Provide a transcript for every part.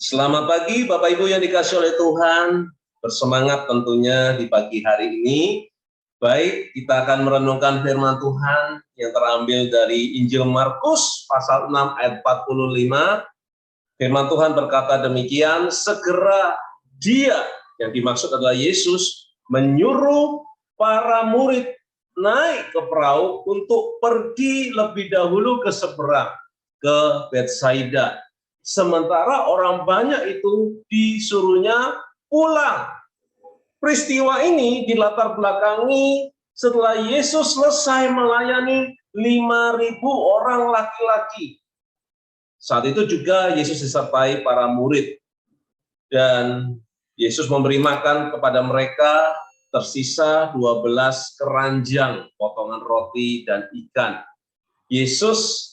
Selamat pagi Bapak Ibu yang dikasihi oleh Tuhan. Bersemangat tentunya di pagi hari ini. Baik, kita akan merenungkan firman Tuhan yang terambil dari Injil Markus pasal 6 ayat 45. Firman Tuhan berkata demikian, segera Dia, yang dimaksud adalah Yesus, menyuruh para murid naik ke perahu untuk pergi lebih dahulu ke seberang, ke Betsaida. Sementara orang banyak itu disuruhnya pulang. Peristiwa ini dilatar belakangi setelah Yesus selesai melayani 5.000 orang laki-laki. Saat itu juga Yesus disertai para murid. Dan Yesus memberi makan kepada mereka tersisa 12 keranjang potongan roti dan ikan. Yesus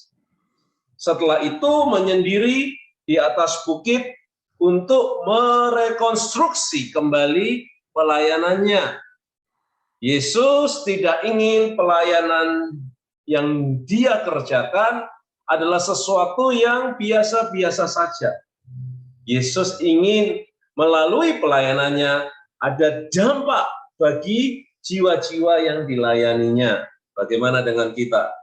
setelah itu menyendiri di atas bukit untuk merekonstruksi kembali pelayanannya. Yesus tidak ingin pelayanan yang Dia kerjakan adalah sesuatu yang biasa-biasa saja. Yesus ingin melalui pelayanannya ada dampak bagi jiwa-jiwa yang dilayaninya. Bagaimana dengan kita?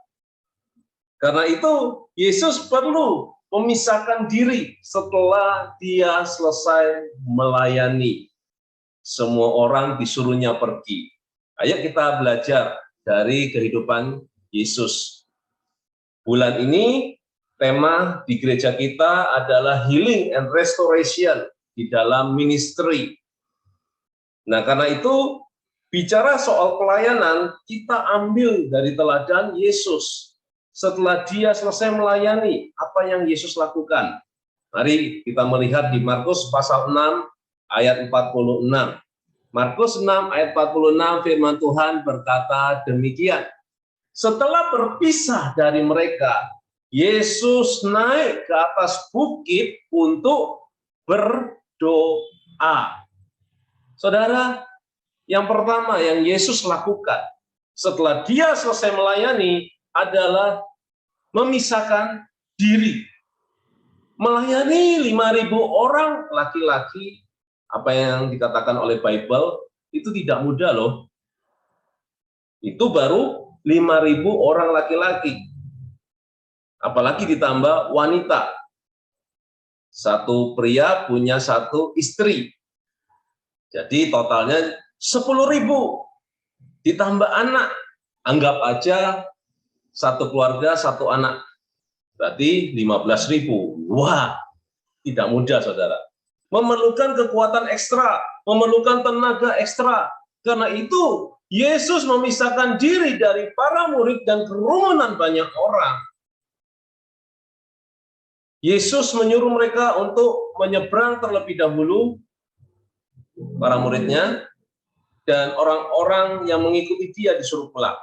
Karena itu, Yesus perlu memisahkan diri setelah Dia selesai melayani. Semua orang disuruhnya pergi. Ayo kita belajar dari kehidupan Yesus. Bulan ini, tema di gereja kita adalah healing and restoration di dalam ministry. Nah, karena itu, bicara soal pelayanan, kita ambil dari teladan Yesus. Setelah Dia selesai melayani, apa yang Yesus lakukan? Mari kita melihat di Markus pasal 6 ayat 46. Markus 6 ayat 46 firman Tuhan berkata demikian. Setelah berpisah dari mereka, Yesus naik ke atas bukit untuk berdoa. Saudara, yang pertama yang Yesus lakukan setelah Dia selesai melayani adalah memisahkan diri. Melayani 5.000 orang laki-laki, apa yang dikatakan oleh Bible, itu tidak mudah loh. Itu baru 5.000 orang laki-laki. Apalagi ditambah wanita. Satu pria punya satu istri. Jadi totalnya 10.000. Ditambah anak. Anggap aja satu keluarga, satu anak. Berarti 15.000. Wah, tidak mudah, saudara. Memerlukan kekuatan ekstra, memerlukan tenaga ekstra. Karena itu, Yesus memisahkan diri dari para murid dan kerumunan banyak orang. Yesus menyuruh mereka untuk menyeberang terlebih dahulu, para muridnya, dan orang-orang yang mengikuti Dia disuruh pulang.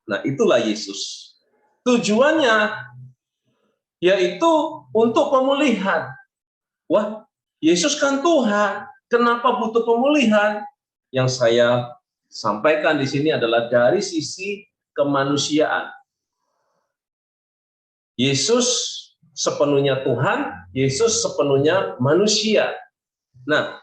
Nah, itulah Yesus. Tujuannya yaitu untuk pemulihan. Wah, Yesus kan Tuhan, kenapa butuh pemulihan? Yang saya sampaikan di sini adalah dari sisi kemanusiaan. Yesus sepenuhnya Tuhan, Yesus sepenuhnya manusia. Nah,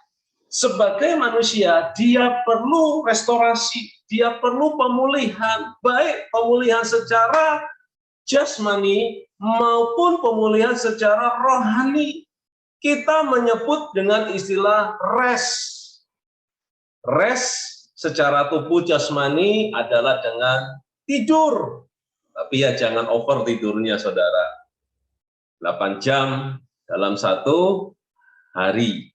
sebagai manusia, Dia perlu restorasi, Dia perlu pemulihan, baik pemulihan secara jasmani maupun pemulihan secara rohani. Kita menyebut dengan istilah rest. Rest secara tubuh jasmani adalah dengan tidur. Tapi ya jangan over tidurnya, saudara. 8 jam dalam satu hari.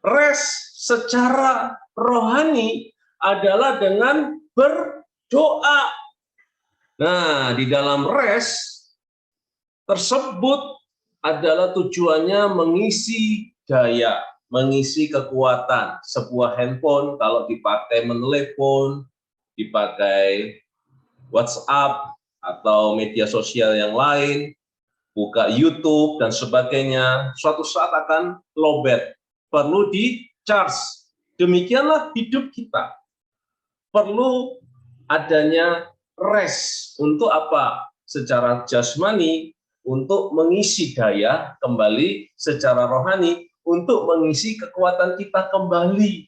Rest secara rohani adalah dengan berdoa. Nah, di dalam rest tersebut adalah tujuannya mengisi daya, mengisi kekuatan. Sebuah handphone kalau dipakai menelepon, dipakai WhatsApp atau media sosial yang lain, buka YouTube dan sebagainya, suatu saat akan lowbat, perlu di-charge. Demikianlah hidup kita. Perlu adanya rest. Untuk apa? Secara jasmani, untuk mengisi daya kembali secara rohani, untuk mengisi kekuatan kita kembali.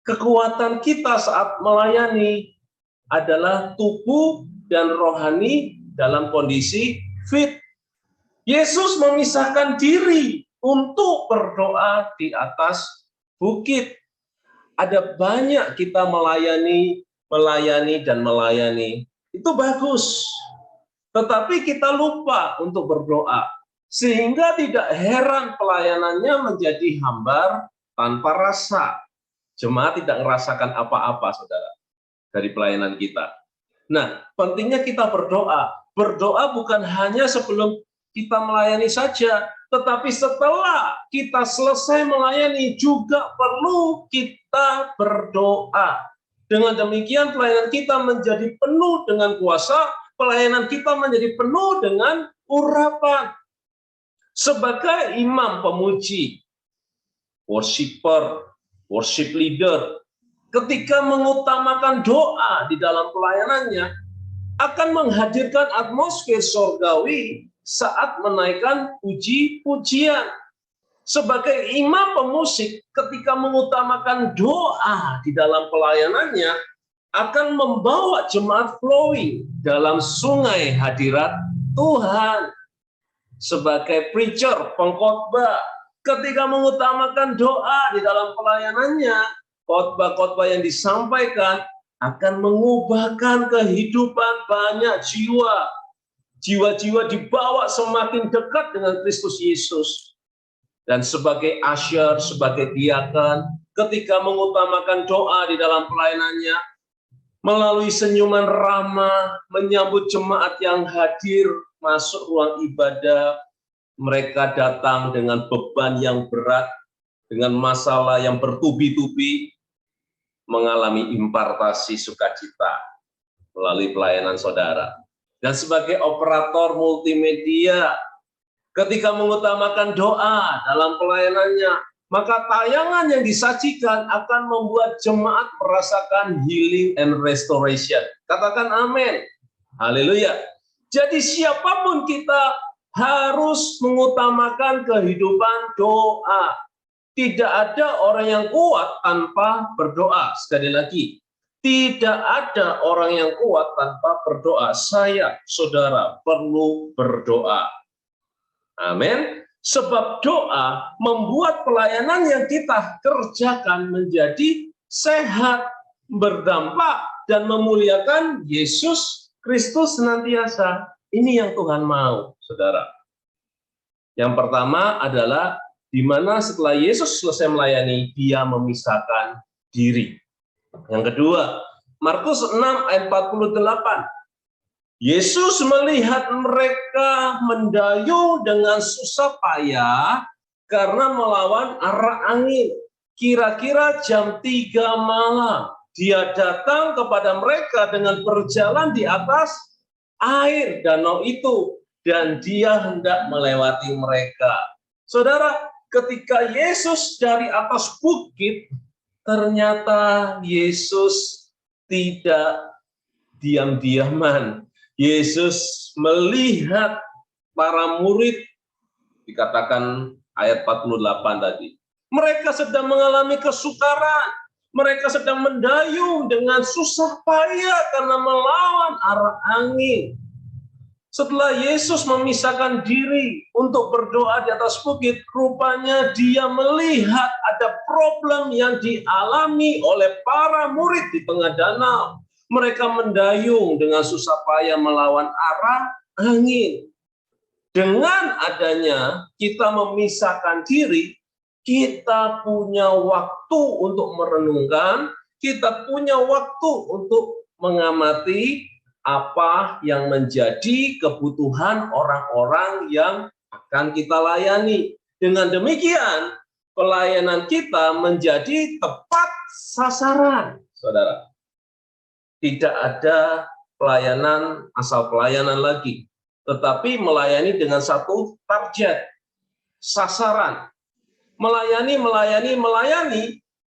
Kekuatan kita saat melayani adalah tubuh dan rohani dalam kondisi fit. Yesus memisahkan diri untuk berdoa di atas bukit. Ada banyak kita melayani, dan melayani. Itu bagus. Tetapi kita lupa untuk berdoa. Sehingga tidak heran pelayanannya menjadi hambar tanpa rasa. Jemaat tidak merasakan apa-apa, saudara, dari pelayanan kita. Nah, pentingnya kita berdoa. Berdoa bukan hanya sebelum kita melayani saja, tetapi setelah kita selesai melayani juga perlu kita berdoa. Dengan demikian pelayanan kita menjadi penuh dengan kuasa, pelayanan kita menjadi penuh dengan urapan. Sebagai imam pemuji, worshiper, worship leader, ketika mengutamakan doa di dalam pelayanannya, akan menghadirkan atmosfer surgawi saat menaikkan puji-pujian. Sebagai imam pemusik, ketika mengutamakan doa di dalam pelayanannya, akan membawa jemaat flowing dalam sungai hadirat Tuhan. Sebagai preacher, pengkhotbah, ketika mengutamakan doa di dalam pelayanannya, khotbah-khotbah yang disampaikan akan mengubahkan kehidupan banyak jiwa. Jiwa-jiwa dibawa semakin dekat dengan Kristus Yesus. Dan sebagai usher, sebagai diaken, ketika mengutamakan doa di dalam pelayanannya, melalui senyuman ramah, menyambut jemaat yang hadir masuk ruang ibadah, mereka datang dengan beban yang berat, dengan masalah yang bertubi-tubi, mengalami impartasi sukacita melalui pelayanan saudara. Dan sebagai operator multimedia, ketika mengutamakan doa dalam pelayanannya, maka tayangan yang disajikan akan membuat jemaat merasakan healing and restoration. Katakan amin. Haleluya. Jadi siapapun kita harus mengutamakan kehidupan doa. Tidak ada orang yang kuat tanpa berdoa. Sekali lagi, tidak ada orang yang kuat tanpa berdoa. Saya, saudara, perlu berdoa. Amin. Sebab doa membuat pelayanan yang kita kerjakan menjadi sehat, berdampak, dan memuliakan Yesus Kristus senantiasa. Ini yang Tuhan mau, saudara. Yang pertama adalah di mana setelah Yesus selesai melayani, dia memisahkan diri. Yang kedua, Markus 6 ayat 48. Yesus melihat mereka mendayung dengan susah payah karena melawan arah angin. Kira-kira jam 3 malam, dia datang kepada mereka dengan berjalan di atas air danau itu, dan dia hendak melewati mereka. Saudara, ketika Yesus dari atas bukit, ternyata Yesus tidak diam-diaman. Yesus melihat para murid, dikatakan ayat 48 tadi. Mereka sedang mengalami kesukaran. Mereka sedang mendayung dengan susah payah karena melawan arah angin. Setelah Yesus memisahkan diri untuk berdoa di atas bukit, rupanya dia melihat ada problem yang dialami oleh para murid di tengah danau. Mereka mendayung dengan susah payah melawan arah angin. Dengan adanya kita memisahkan diri, kita punya waktu untuk merenungkan, kita punya waktu untuk mengamati apa yang menjadi kebutuhan orang-orang yang akan kita layani. Dengan demikian, pelayanan kita menjadi tepat sasaran, saudara. Tidak ada pelayanan asal pelayanan lagi, tetapi melayani dengan satu target, sasaran. Melayani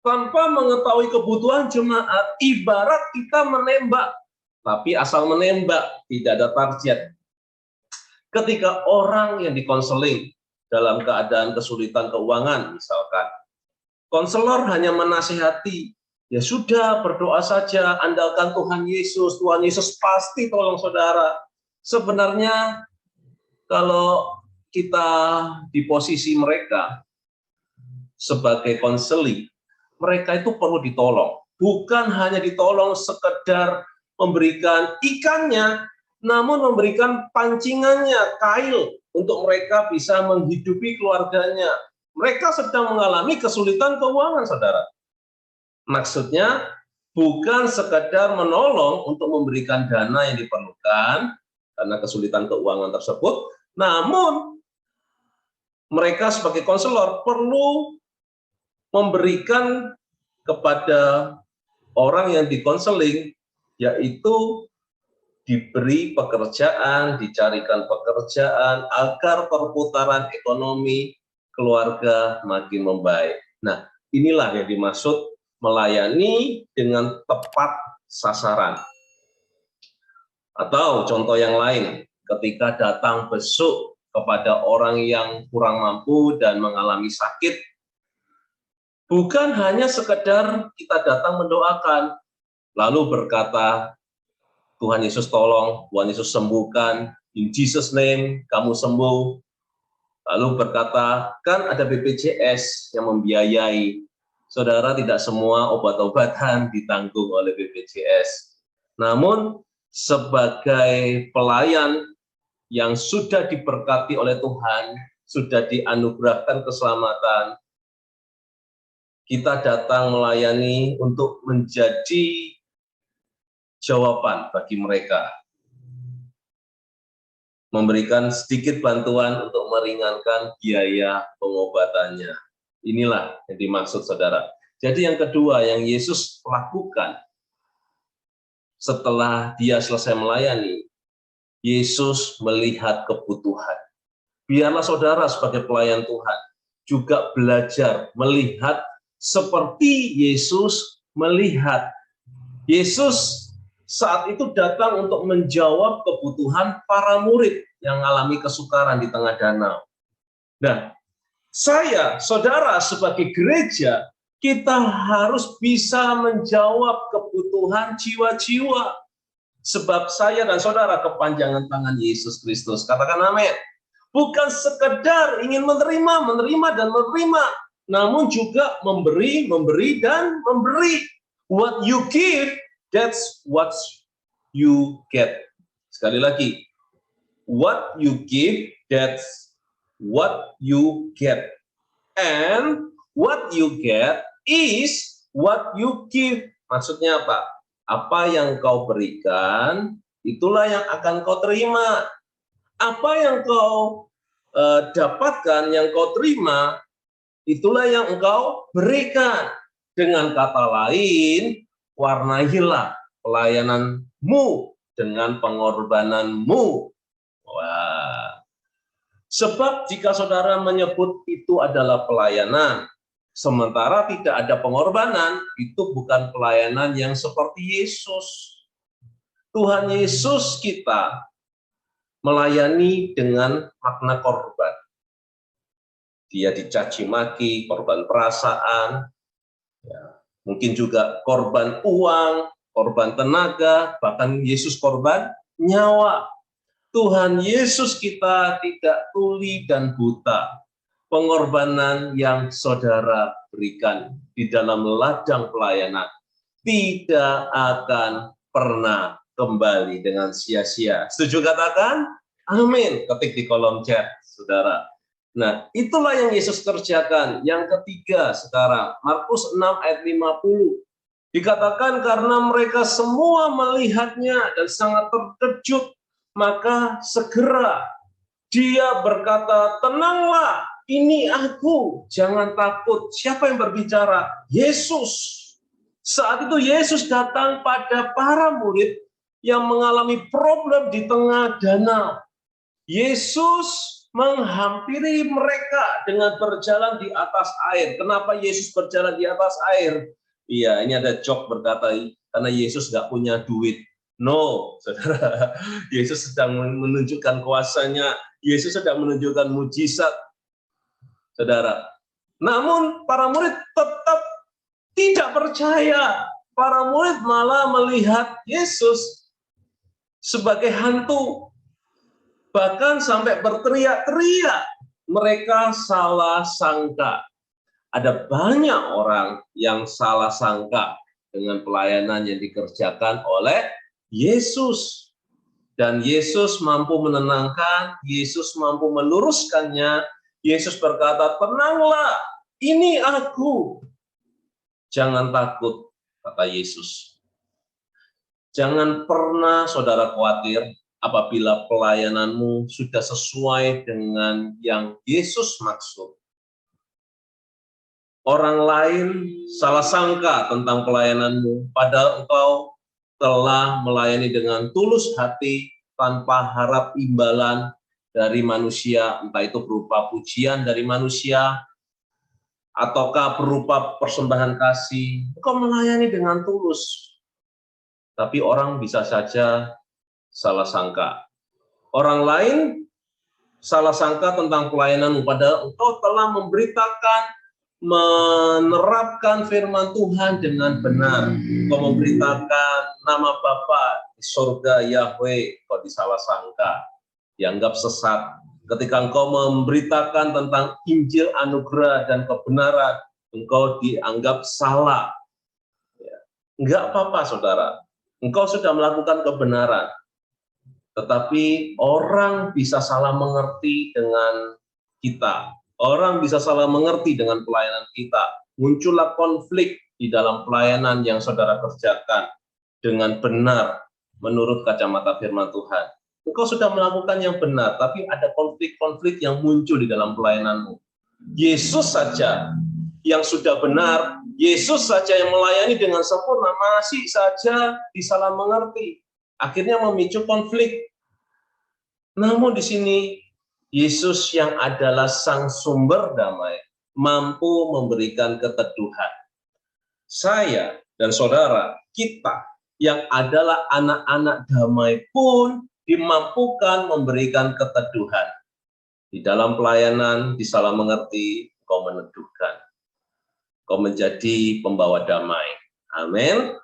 tanpa mengetahui kebutuhan jemaat, ibarat kita menembak, tapi asal menembak, tidak ada target. Ketika orang yang dikonseling, dalam keadaan kesulitan keuangan misalkan. Konselor hanya menasihati, ya sudah berdoa saja, andalkan Tuhan Yesus pasti tolong saudara. Sebenarnya kalau kita di posisi mereka sebagai konseling, mereka itu perlu ditolong. Bukan hanya ditolong sekedar memberikan ikannya, namun memberikan pancingannya, kail, untuk mereka bisa menghidupi keluarganya. Mereka sedang mengalami kesulitan keuangan, saudara. Maksudnya, bukan sekadar menolong untuk memberikan dana yang diperlukan, karena kesulitan keuangan tersebut, namun mereka sebagai konselor perlu memberikan kepada orang yang dikonseling, yaitu diberi pekerjaan, dicarikan pekerjaan, agar perputaran ekonomi keluarga makin membaik. Nah, inilah yang dimaksud melayani dengan tepat sasaran. Atau contoh yang lain, ketika datang besuk kepada orang yang kurang mampu dan mengalami sakit, bukan hanya sekedar kita datang mendoakan, lalu berkata, Tuhan Yesus tolong, Tuhan Yesus sembuhkan, in Jesus name kamu sembuh. Lalu berkata, kan ada BPJS yang membiayai. Saudara, tidak semua obat-obatan ditanggung oleh BPJS. Namun, sebagai pelayan yang sudah diberkati oleh Tuhan, sudah dianugerahkan keselamatan, kita datang melayani untuk menjadi jawaban bagi mereka. Memberikan sedikit bantuan untuk meringankan biaya pengobatannya. Inilah yang dimaksud, saudara. Jadi yang kedua yang Yesus lakukan setelah dia selesai melayani, Yesus melihat kebutuhan. Biarlah saudara sebagai pelayan Tuhan juga belajar melihat seperti Yesus melihat. Yesus saat itu datang untuk menjawab kebutuhan para murid yang mengalami kesukaran di tengah danau. Nah, saya, saudara, sebagai gereja, kita harus bisa menjawab kebutuhan jiwa-jiwa. Sebab saya dan saudara kepanjangan tangan Yesus Kristus. Katakan amin. Bukan sekedar ingin menerima, namun juga memberi, dan memberi. What you give, that's what you get. Sekali lagi, what you give, that's what you get. And what you get is what you give. Maksudnya apa? Apa yang kau berikan, itulah yang akan kau terima. Apa yang kau dapatkan, yang kau terima, itulah yang engkau berikan. Dengan kata lain, warnailah pelayananmu dengan pengorbananmu. Wah. Sebab jika saudara menyebut itu adalah pelayanan, sementara tidak ada pengorbanan, itu bukan pelayanan yang seperti Yesus. Tuhan Yesus kita melayani dengan makna korban. Dia dicaci maki, korban perasaan, ya, mungkin juga korban uang, korban tenaga, bahkan Yesus korban nyawa. Tuhan Yesus kita tidak tuli dan buta. Pengorbanan yang saudara berikan di dalam ladang pelayanan tidak akan pernah kembali dengan sia-sia. Setuju katakan? Amin. Ketik di kolom chat, saudara. Nah, itulah yang Yesus kerjakan. Yang ketiga sekarang, Markus 6 ayat 50. Dikatakan karena mereka semua melihatnya dan sangat terkejut, maka segera dia berkata, tenanglah, ini aku, jangan takut. Siapa yang berbicara? Yesus. Saat itu Yesus datang pada para murid yang mengalami problem di tengah danau. Yesus menghampiri mereka dengan berjalan di atas air. Kenapa Yesus berjalan di atas air? Iya, ini ada joke berkata, karena Yesus nggak punya duit. No, saudara. Yesus sedang menunjukkan kuasanya. Yesus sedang menunjukkan mujizat. saudara. Namun para murid tetap tidak percaya. Para murid malah melihat Yesus sebagai hantu. Bahkan sampai berteriak-teriak. Mereka salah sangka. Ada banyak orang yang salah sangka dengan pelayanan yang dikerjakan oleh Yesus. Dan Yesus mampu menenangkan, Yesus mampu meluruskannya. Yesus berkata, tenanglah, ini aku. Jangan takut, kata Yesus. Jangan pernah saudara khawatir apabila pelayananmu sudah sesuai dengan yang Yesus maksud. Orang lain salah sangka tentang pelayananmu, padahal engkau telah melayani dengan tulus hati tanpa harap imbalan dari manusia, entah itu berupa pujian dari manusia, ataukah berupa persembahan kasih. Engkau melayani dengan tulus. Tapi orang bisa saja salah sangka. Orang lain salah sangka tentang pelayananmu, padahal engkau telah memberitakan, menerapkan firman Tuhan dengan benar. Engkau memberitakan nama Bapa di surga Yahweh, engkau disalah sangka, dianggap sesat. Ketika engkau memberitakan tentang Injil anugerah dan kebenaran, engkau dianggap salah. Enggak apa-apa, saudara. Engkau sudah melakukan kebenaran. Tetapi orang bisa salah mengerti dengan kita. Orang bisa salah mengerti dengan pelayanan kita. Muncullah konflik di dalam pelayanan yang saudara kerjakan dengan benar menurut kacamata firman Tuhan. Engkau sudah melakukan yang benar, tapi ada konflik-konflik yang muncul di dalam pelayananmu. Yesus saja yang sudah benar, Yesus saja yang melayani dengan sempurna, masih saja disalah mengerti. Akhirnya memicu konflik. Namun di sini, Yesus yang adalah sang sumber damai, mampu memberikan keteduhan. Saya dan saudara, kita yang adalah anak-anak damai pun dimampukan memberikan keteduhan. Di dalam pelayanan, disalah mengerti, kau meneduhkan. Kau menjadi pembawa damai. Amin.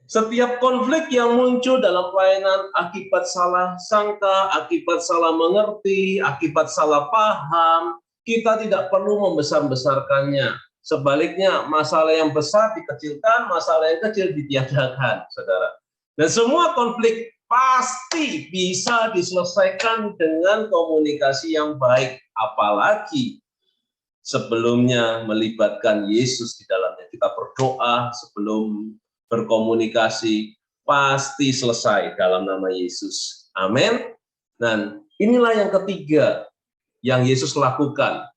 Setiap konflik yang muncul dalam pelayanan akibat salah sangka, akibat salah mengerti, akibat salah paham, kita tidak perlu membesar-besarkannya. Sebaliknya, masalah yang besar dikecilkan, masalah yang kecil ditiadakan, saudara. Dan semua konflik pasti bisa diselesaikan dengan komunikasi yang baik, apalagi sebelumnya melibatkan Yesus di dalamnya. Kita berdoa sebelum berkomunikasi, pasti selesai dalam nama Yesus. Amin. Dan inilah yang ketiga yang Yesus lakukan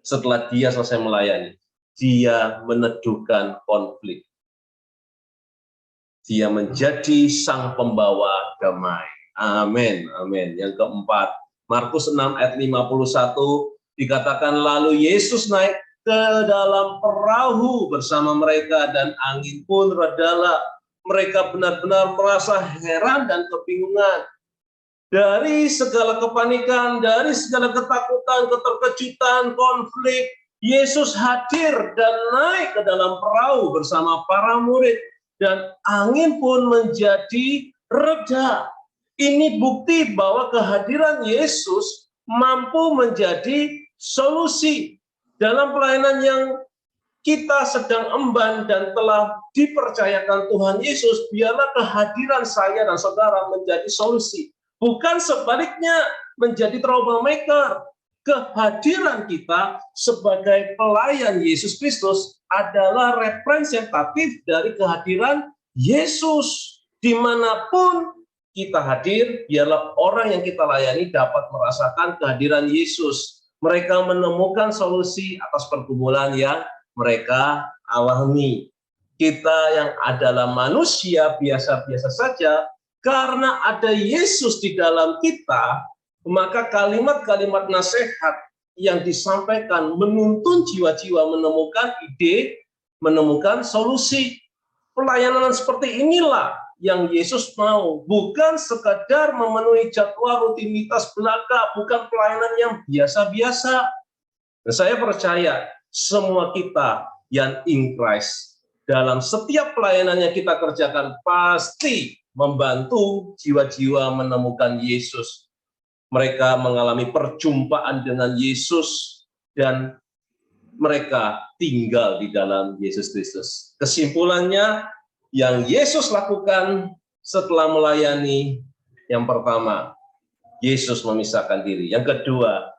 setelah dia selesai melayani. Dia meneduhkan konflik. Dia menjadi sang pembawa damai. Amin. Amin. Yang keempat, Markus 6 ayat 51 dikatakan, lalu Yesus naik ke dalam perahu bersama mereka dan angin pun redalah. Mereka benar-benar merasa heran dan kebingungan. Dari segala kepanikan, dari segala ketakutan, keterkejutan, konflik, Yesus hadir dan naik ke dalam perahu bersama para murid. Dan angin pun menjadi reda. Ini bukti bahwa kehadiran Yesus mampu menjadi solusi dalam pelayanan yang kita sedang emban dan telah dipercayakan Tuhan Yesus. Biarlah kehadiran saya dan saudara menjadi solusi, bukan sebaliknya menjadi troublemaker. Kehadiran kita sebagai pelayan Yesus Kristus adalah representatif dari kehadiran Yesus. Dimanapun kita hadir, biarlah orang yang kita layani dapat merasakan kehadiran Yesus. Mereka menemukan solusi atas pergumulan yang mereka alami. Kita yang adalah manusia biasa-biasa saja, karena ada Yesus di dalam kita, maka kalimat-kalimat nasihat yang disampaikan menuntun jiwa-jiwa menemukan ide, menemukan solusi. Pelayanan seperti inilah yang Yesus mau, bukan sekadar memenuhi jadwal rutinitas belaka, bukan pelayanan yang biasa-biasa. Dan saya percaya semua kita yang in Christ, dalam setiap pelayanan yang kita kerjakan pasti membantu jiwa-jiwa menemukan Yesus. Mereka mengalami perjumpaan dengan Yesus dan mereka tinggal di dalam Yesus Kristus. Kesimpulannya, yang Yesus lakukan setelah melayani, yang pertama, Yesus memisahkan diri. Yang kedua,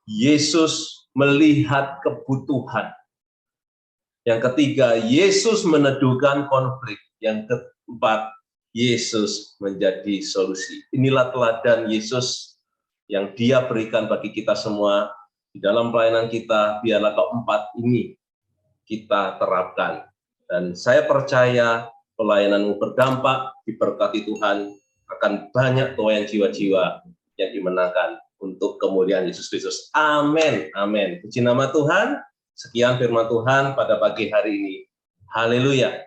Yesus melihat kebutuhan. Yang ketiga, Yesus meneduhkan konflik. Yang keempat, Yesus menjadi solusi. Inilah teladan Yesus yang Dia berikan bagi kita semua di dalam pelayanan kita. Biarlah keempat ini kita terapkan. Dan saya percaya pelayananmu berdampak, diberkati Tuhan, akan banyak tuaian jiwa-jiwa yang dimenangkan untuk kemuliaan Yesus Kristus. Amin. Amin. Puji nama Tuhan. Sekian firman Tuhan pada pagi hari ini. Haleluya.